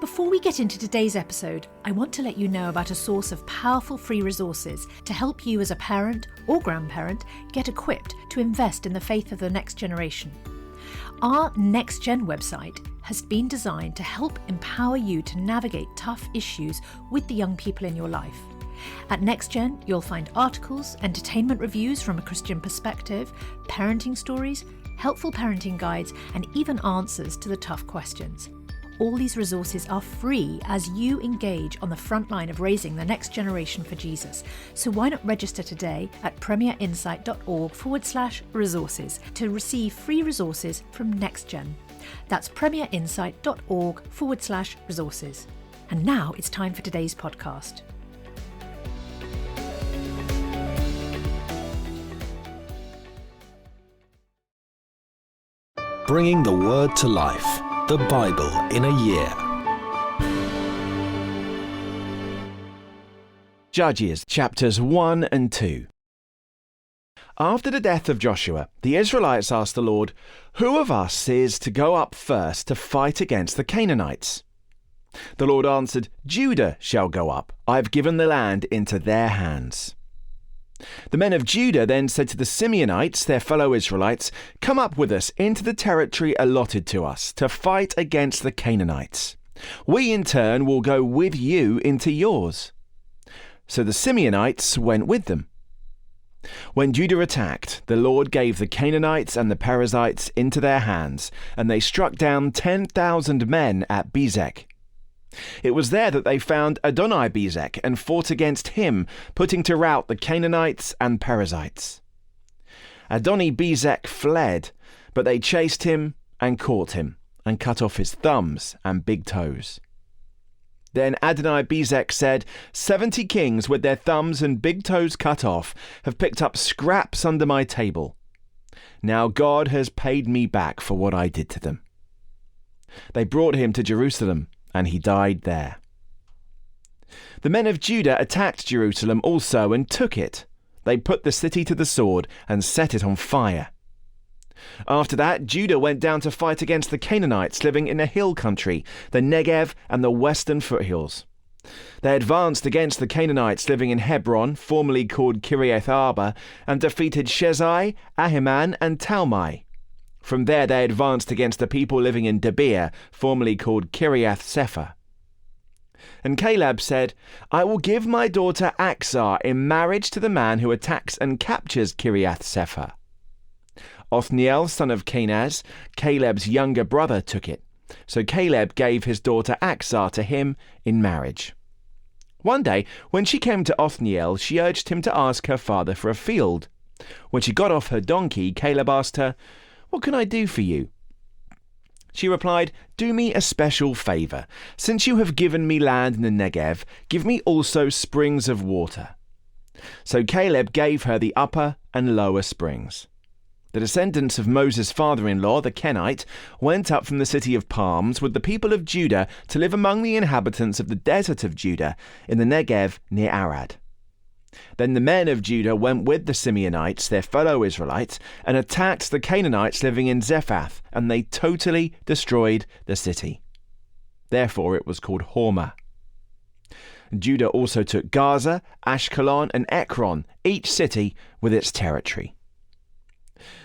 Before we get into today's episode, I want to let you know about a source of powerful free resources to help you as a parent or grandparent get equipped to invest in the faith of the next generation. Our Next Gen website has been designed to help empower you to navigate tough issues with the young people in your life. At NextGen, you'll find articles, entertainment reviews from a Christian perspective, parenting stories, helpful parenting guides, and even answers to the tough questions. All these resources are free as you engage on the front line of raising the next generation for Jesus. So why not register today at premierinsight.org/resources to receive free resources from NextGen. That's premierinsight.org/resources. And now it's time for today's podcast. Bringing the Word to life. The Bible in a year. Judges chapters 1 and 2. After the death of Joshua, the Israelites asked the Lord, "Who of us is to go up first to fight against the Canaanites?" The Lord answered, "Judah shall go up. I have given the land into their hands." The men of Judah then said to the Simeonites, their fellow Israelites, "Come up with us into the territory allotted to us to fight against the Canaanites. We in turn will go with you into yours." So the Simeonites went with them. When Judah attacked, the Lord gave the Canaanites and the Perizzites into their hands, and they struck down 10,000 men at Bezek. It was there that they found Adoni-Bezek and fought against him, putting to rout the Canaanites and Perizzites. Adoni-Bezek fled, but they chased him and caught him, and cut off his thumbs and big toes. Then Adoni-Bezek said, 70 kings with their thumbs and big toes cut off have picked up scraps under my table. Now God has paid me back for what I did to them." They brought him to Jerusalem, and he died there. The men of Judah attacked Jerusalem also and took it. They put the city to the sword and set it on fire. After that, Judah went down to fight against the Canaanites living in the hill country, the Negev and the western foothills. They advanced against the Canaanites living in Hebron, formerly called Kiriath Arba, and defeated Shezai, Ahiman, and Talmai. From there they advanced against the people living in Debir, formerly called Kiriath Sepher. And Caleb said, "I will give my daughter Achsah in marriage to the man who attacks and captures Kiriath Sepher." Othniel, son of Kenaz, Caleb's younger brother, took it. So Caleb gave his daughter Achsah to him in marriage. One day, when she came to Othniel, she urged him to ask her father for a field. When she got off her donkey, Caleb asked her, "What can I do for you?" She replied, "Do me a special favor. Since you have given me land in the Negev, give me also springs of water." So Caleb gave her the upper and lower springs. The descendants of Moses' father-in-law, the Kenite, went up from the city of palms with the people of Judah to live among the inhabitants of the desert of Judah in the Negev near Arad. Then the men of Judah went with the Simeonites, their fellow Israelites, and attacked the Canaanites living in Zephath, and they totally destroyed the city. Therefore it was called Hormah. Judah also took Gaza, Ashkelon, and Ekron, each city with its territory.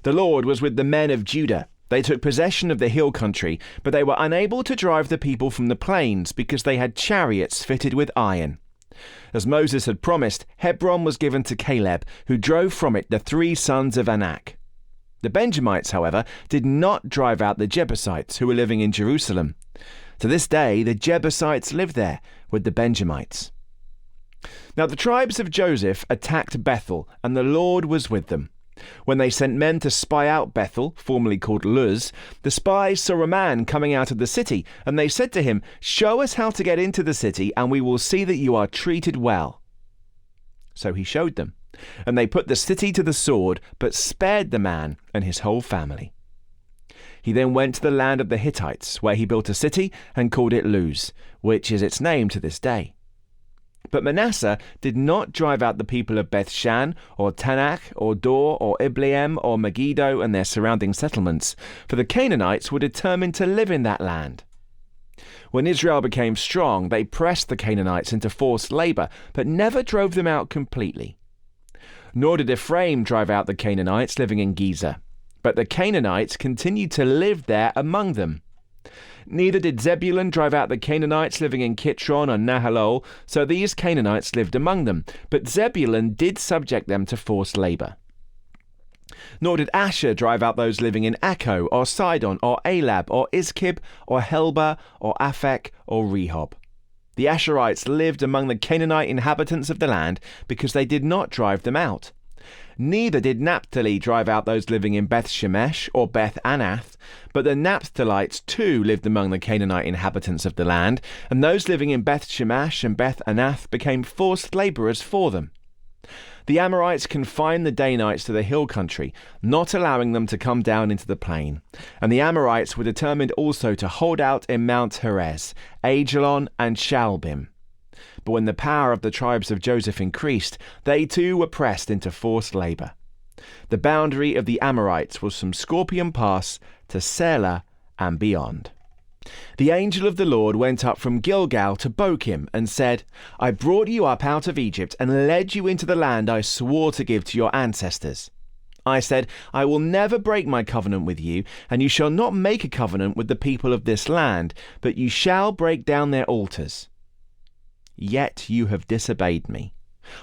The Lord was with the men of Judah. They took possession of the hill country, but they were unable to drive the people from the plains because they had chariots fitted with iron. As Moses had promised, Hebron was given to Caleb, who drove from it the 3 sons of Anak. The Benjamites, however, did not drive out the Jebusites who were living in Jerusalem. To this day, the Jebusites live there with the Benjamites. Now the tribes of Joseph attacked Bethel, and the Lord was with them. When they sent men to spy out Bethel, formerly called Luz, the spies saw a man coming out of the city, and they said to him, "Show us how to get into the city, and we will see that you are treated well." So he showed them, and they put the city to the sword, but spared the man and his whole family. He then went to the land of the Hittites, where he built a city and called it Luz, which is its name to this day. But Manasseh did not drive out the people of Bethshan, or Tanakh, or Dor, or Ibleam, or Megiddo and their surrounding settlements, for the Canaanites were determined to live in that land. When Israel became strong, they pressed the Canaanites into forced labor, but never drove them out completely. Nor did Ephraim drive out the Canaanites living in Gezer, but the Canaanites continued to live there among them. Neither did Zebulun drive out the Canaanites living in Kitron or Nahalol, so these Canaanites lived among them, but Zebulun did subject them to forced labor. Nor did Asher drive out those living in Akko, or Sidon, or Elab, or Iskib, or Helba, or Aphek, or Rehob. The Asherites lived among the Canaanite inhabitants of the land because they did not drive them out. Neither did Naphtali drive out those living in Beth Shemesh or Beth Anath, but the Naphtalites too lived among the Canaanite inhabitants of the land, and those living in Beth Shemesh and Beth Anath became forced labourers for them. The Amorites confined the Danites to the hill country, not allowing them to come down into the plain. And the Amorites were determined also to hold out in Mount Heres, Ajalon, and Shalbim. But when the power of the tribes of Joseph increased, they too were pressed into forced labour. The boundary of the Amorites was from Scorpion Pass to Selah and beyond. The angel of the Lord went up from Gilgal to Bochim and said, I brought you up out of Egypt and led you into the land I swore to give to your ancestors. I said, I will never break my covenant with you, and you shall not make a covenant with the people of this land, but you shall break down their altars. Yet you have disobeyed me.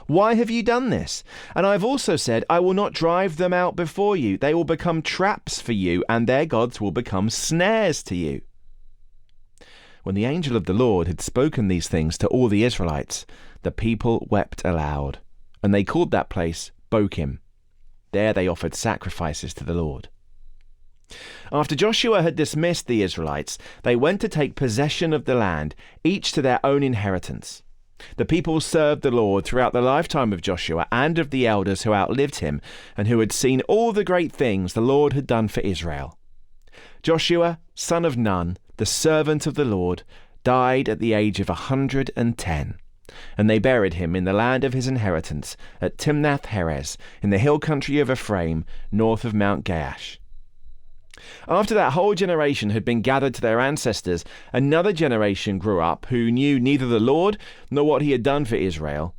Why have you done this? And I have also said, I will not drive them out before you. They will become traps for you, and their gods will become snares to you. When the angel of the Lord had spoken these things to all the Israelites, the people wept aloud, and they called that place Bochim. There they offered sacrifices to the Lord. After Joshua had dismissed the Israelites, they went to take possession of the land, each to their own inheritance. The people served the Lord throughout the lifetime of Joshua and of the elders who outlived him, and who had seen all the great things the Lord had done for Israel. Joshua, son of Nun, the servant of the Lord, died at the age of 110, and they buried him in the land of his inheritance at Timnath-Heres, in the hill country of Ephraim, north of Mount Gaash. After that whole generation had been gathered to their ancestors, another generation grew up who knew neither the Lord nor what he had done for Israel.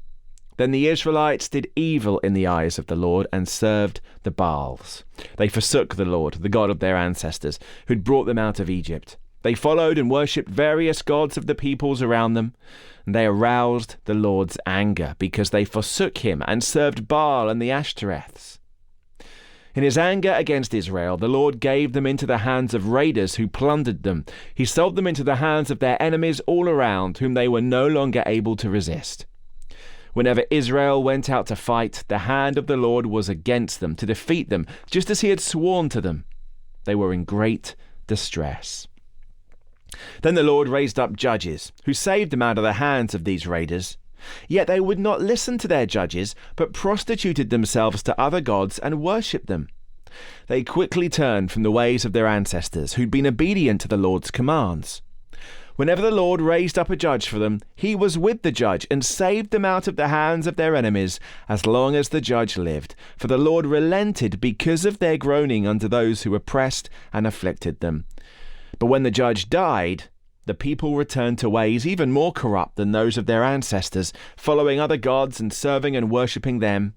Then the Israelites did evil in the eyes of the Lord and served the Baals. They forsook the Lord, the God of their ancestors, who'd brought them out of Egypt. They followed and worshipped various gods of the peoples around them, and they aroused the Lord's anger because they forsook him and served Baal and the Ashtoreths. In his anger against Israel, the Lord gave them into the hands of raiders who plundered them. He sold them into the hands of their enemies all around, whom they were no longer able to resist. Whenever Israel went out to fight, the hand of the Lord was against them to defeat them, just as he had sworn to them. They were in great distress. Then the Lord raised up judges, who saved them out of the hands of these raiders. Yet they would not listen to their judges, but prostituted themselves to other gods and worshipped them. They quickly turned from the ways of their ancestors, who'd been obedient to the Lord's commands. Whenever the Lord raised up a judge for them, he was with the judge and saved them out of the hands of their enemies as long as the judge lived. For the Lord relented because of their groaning under those who oppressed and afflicted them. But when the judge died, the people returned to ways even more corrupt than those of their ancestors, following other gods and serving and worshipping them.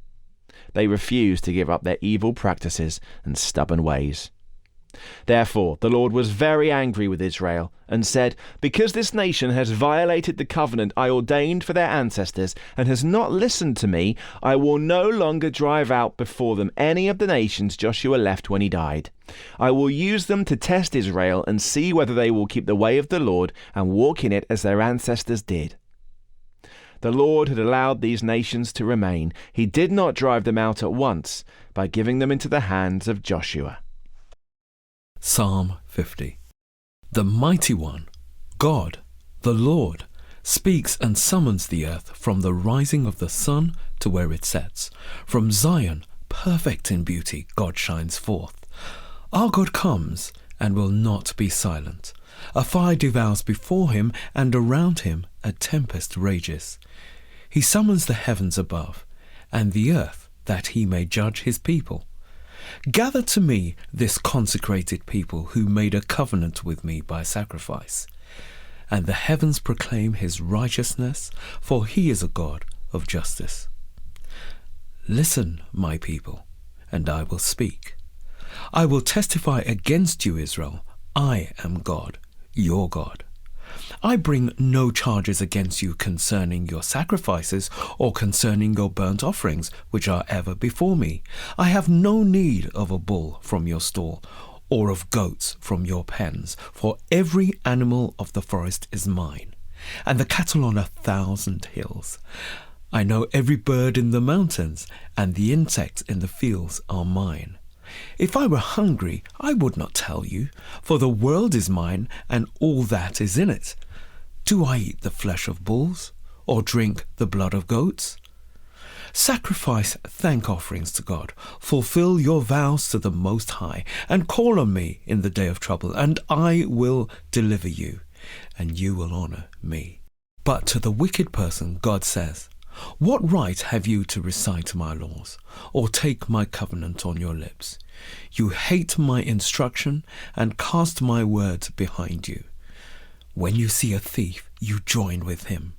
They refused to give up their evil practices and stubborn ways. Therefore, the Lord was very angry with Israel and said, because this nation has violated the covenant I ordained for their ancestors and has not listened to me, I will no longer drive out before them any of the nations Joshua left when he died. I will use them to test Israel and see whether they will keep the way of the Lord and walk in it as their ancestors did. The Lord had allowed these nations to remain. He did not drive them out at once by giving them into the hands of Joshua. Psalm 50. The Mighty One, God, the Lord, speaks and summons the earth from the rising of the sun to where it sets. From Zion, perfect in beauty, God shines forth. Our God comes and will not be silent. A fire devours before him, and around him a tempest rages. He summons the heavens above, and the earth, that he may judge his people. Gather to me this consecrated people who made a covenant with me by sacrifice. and the heavens proclaim his righteousness, for he is a God of justice. Listen, my people, and I will speak. I will testify against you, Israel. I am God, your God. I bring no charges against you concerning your sacrifices or concerning your burnt offerings, which are ever before me. I have no need of a bull from your stall, or of goats from your pens, for every animal of the forest is mine, and the cattle on 1,000 hills. I know every bird in the mountains, and the insects in the fields are mine. If I were hungry, I would not tell you, for the world is mine, and all that is in it. Do I eat the flesh of bulls, or drink the blood of goats? Sacrifice thank offerings to God, fulfill your vows to the Most High, and call on me in the day of trouble, and I will deliver you, and you will honor me. But to the wicked person God says, what right have you to recite my laws, or take my covenant on your lips? You hate my instruction and cast my words behind you. When you see a thief, you join with him.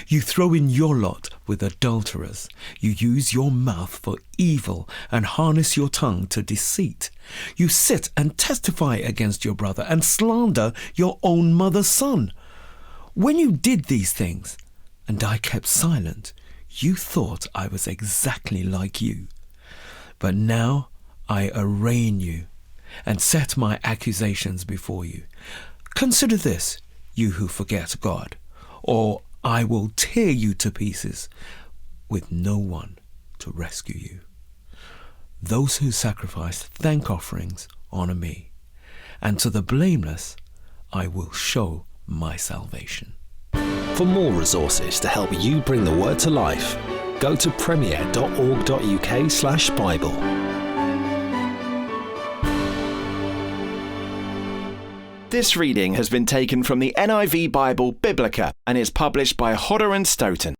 You throw in your lot with adulterers. You use your mouth for evil and harness your tongue to deceit. You sit and testify against your brother and slander your own mother's son. When you did these things, and I kept silent, you thought I was exactly like you. But now I arraign you and set my accusations before you. Consider this, you who forget God, or I will tear you to pieces with no one to rescue you. Those who sacrifice thank offerings honor me, and to the blameless I will show my salvation. For more resources to help you bring the word to life, go to premier.org.uk/Bible. This reading has been taken from the NIV Bible Biblica and is published by Hodder and Stoughton.